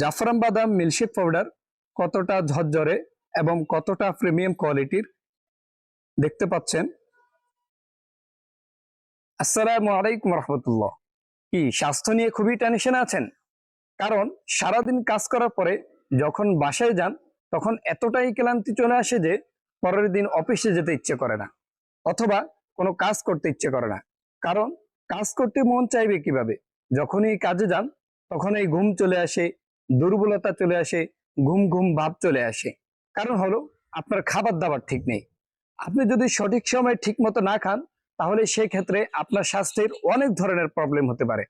জাফরান বাদাম milkshake powder কতটা ঝরঝরে এবং কতটা প্রিমিয়াম কোয়ালিটির দেখতে পাচ্ছেন। আসসালামু আলাইকুম রহমতুল্লাহ। কি স্বাস্থ্য নিয়ে খুবই টেনশনে আছেন? কারণ সারাদিন কাজ করার পরে যখন বাসায় যান তখন এতটাই ক্লান্তি চলে আসে যে পরের দিন অফিসে যেতে ইচ্ছে করে না, অথবা কোনো কাজ করতে ইচ্ছে করে না। কারণ কাজ করতে মন চাইবে কিভাবে? যখনই কাজে যান তখন এই ঘুম চলে আসে, দুর্বলতা চলে আসে, ঘুম ঘুম ভাব চলে আসে। কারণ হলো আপনার খাবার দাবার ঠিক নেই। আপনি যদি সঠিক সময়ে ঠিক মতো না খান তাহলে সেই ক্ষেত্রে আপনার স্বাস্থ্যের অনেক ধরনের প্রবলেম হতে পারে।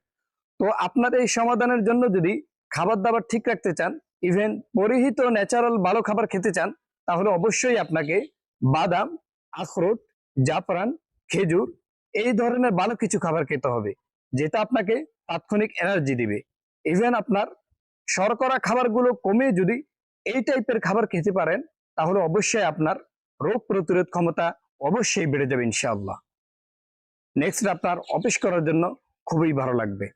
তো আপনার এই সমাধানের জন্য যদি খাবার দাবার ঠিক রাখতে চান, ইভেন পরিহিত ন্যাচারাল ভালো খাবার খেতে চান, তাহলে অবশ্যই আপনাকে বাদাম, আখরোট, জাফরান, খেজুর এই ধরনের ভালো কিছু খাবার খেতে হবে, যেটা আপনাকে তাৎক্ষণিক এনার্জি দিবে। ইভেন আপনার শর্করা খাবারগুলো কমে যদি এই টাইপের খাবার খেতে পারেন তাহলে অবশ্যই আপনার রোগ প্রতিরোধ ক্ষমতা অবশ্যই বেড়ে যাবে ইনশাআল্লাহ। নেক্সট আপনার অফিস করার জন্য খুবই ভালো লাগবে।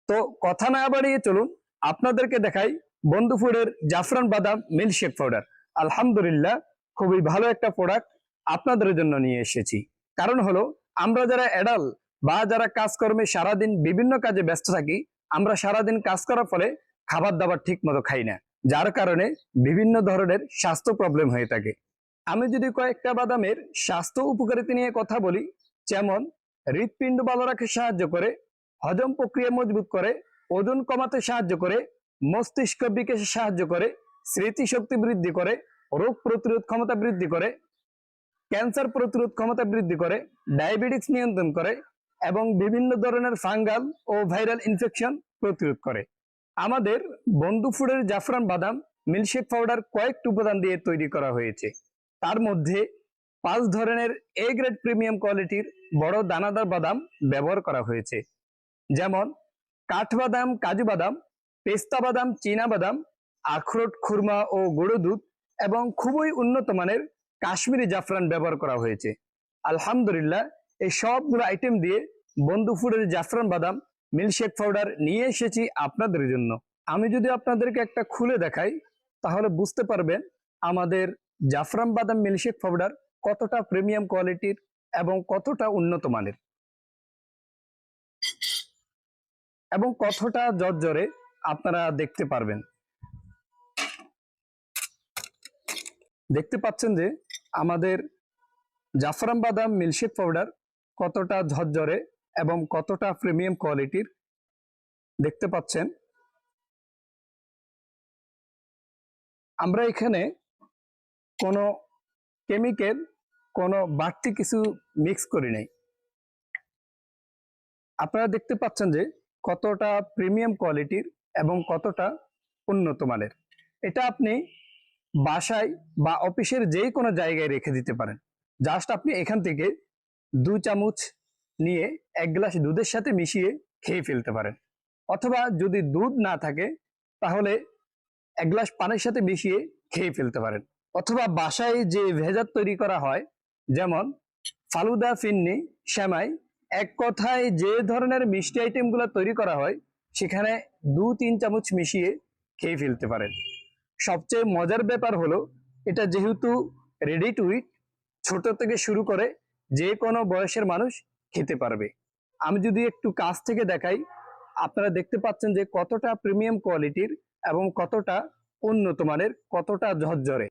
তো কথা না বাড়িয়ে চলুন আপনাদেরকে দেখাই বন্ধুপুরের জাফরান বাদাম মিল্কশেক পাউডার। আলহামদুলিল্লাহ, খুবই ভালো একটা প্রোডাক্ট আপনাদের জন্য নিয়ে এসেছি। কারণ হলো আমরা যারা অ্যাডাল বা যারা কাজকর্মে সারাদিন বিভিন্ন কাজে ব্যস্ত থাকি, আমরা সারাদিন কাজ করার ফলে খাবার দাবার ঠিক মতো খাই না, যার কারণে বিভিন্ন ধরনের স্বাস্থ্য প্রবলেম হয়ে থাকে। আমি যদি কয়েকটা বাদামের স্বাস্থ্য উপকারিতা নিয়ে কথা বলি, যেমন হৃৎপিণ্ড ভালো রাখতে সাহায্য করে, হজম প্রক্রিয়া মজবুত করে, ওজন কমাতে সাহায্য করে, মস্তিষ্ক বিকাশে সাহায্য করে, স্মৃতিশক্তি বৃদ্ধি করে, রোগ প্রতিরোধ ক্ষমতা বৃদ্ধি করে, ক্যান্সার প্রতিরোধ ক্ষমতা বৃদ্ধি করে, ডায়াবেটিস নিয়ন্ত্রণ করে এবং বিভিন্ন ধরনের ফাঙ্গাল ও ভাইরাল ইনফেকশন প্রতিরোধ করে। আমাদের বন্ধুপুরের জাফরান বাদাম মিল্কশেক পাউডার কয়েকটি উপাদান দিয়ে তৈরি করা হয়েছে। তার মধ্যে 5 ধরনের এ গ্রেড প্রিমিয়াম কোয়ালিটির বড় দানাদার বাদাম ব্যবহার করা হয়েছে, যেমন কাঠবাদাম, কাজু বাদাম, পেস্তা বাদাম, চীনা বাদাম, আখরোট, খুরমা ও গুঁড়ো দুধ এবং খুবই উন্নত মানের কাশ্মীরি জাফরান ব্যবহার করা হয়েছে। আলহামদুলিল্লাহ, এই সবগুলো আইটেম দিয়ে বন্ধুপুরের জাফরান বাদাম মিল্কশেক পাউডার নিয়ে এসেছি আপনাদের জন্য। আমি যদি আপনাদেরকে একটা খুলে দেখাই তাহলে বুঝতে পারবেন আমাদের জাফরান বাদাম মিল্কশেক পাউডার কতটা প্রিমিয়াম কোয়ালিটির এবং কতটা উন্নত মানের এবং কতটা ঝরঝরে আপনারা দেখতে পারবেন। দেখতে পাচ্ছেন যে আমাদের জাফরান বাদাম মিল্কশেক পাউডার কতটা ঝরঝরে এবং কতটা প্রিমিয়াম কোয়ালিটির দেখতে পাচ্ছেন। আমরা এখানে কোনো কেমিক্যাল, কোনো বাড়তি কিছু মিক্স করি নাই। আপনারা দেখতে পাচ্ছেন যে কতটা প্রিমিয়াম কোয়ালিটির এবং কতটা উন্নত মানের। এটা আপনি বাসায় বা অফিসের যে কোনো জায়গায় রেখে দিতে পারেন। জাস্ট আপনি এখান থেকে 2 চামচ নিয়ে 1 গ্লাস দুধের সাথে মিশিয়ে খেয়ে ফেলতে পারেন, অথবা যদি দুধ না থাকে তাহলে 1 গ্লাস পানির সাথে মিশিয়ে খেয়ে ফেলতে পারেন। অথবা বাসায় যে ভেজাত তৈরি করা হয়, যেমন ফালুদা, ফিন্নি, সেমাই, এক কথায় যে ধরনের মিষ্টি আইটেমগুলো তৈরি করা হয় সেখানে 2-3 চামচ মিশিয়ে খেয়ে ফেলতে পারেন। সবচেয়ে মজার ব্যাপার হলো এটা যেহেতু রেডি টু ইট, ছোট থেকে শুরু করে যে কোনো বয়সের মানুষ খেতে পারবে। আমি যদি একটু কাছ থেকে দেখাই, আপনারা দেখতে পাচ্ছেন যে কতটা প্রিমিয়াম কোয়ালিটির এবং কতটা উন্নত মানের, কতটা ঝরঝরে।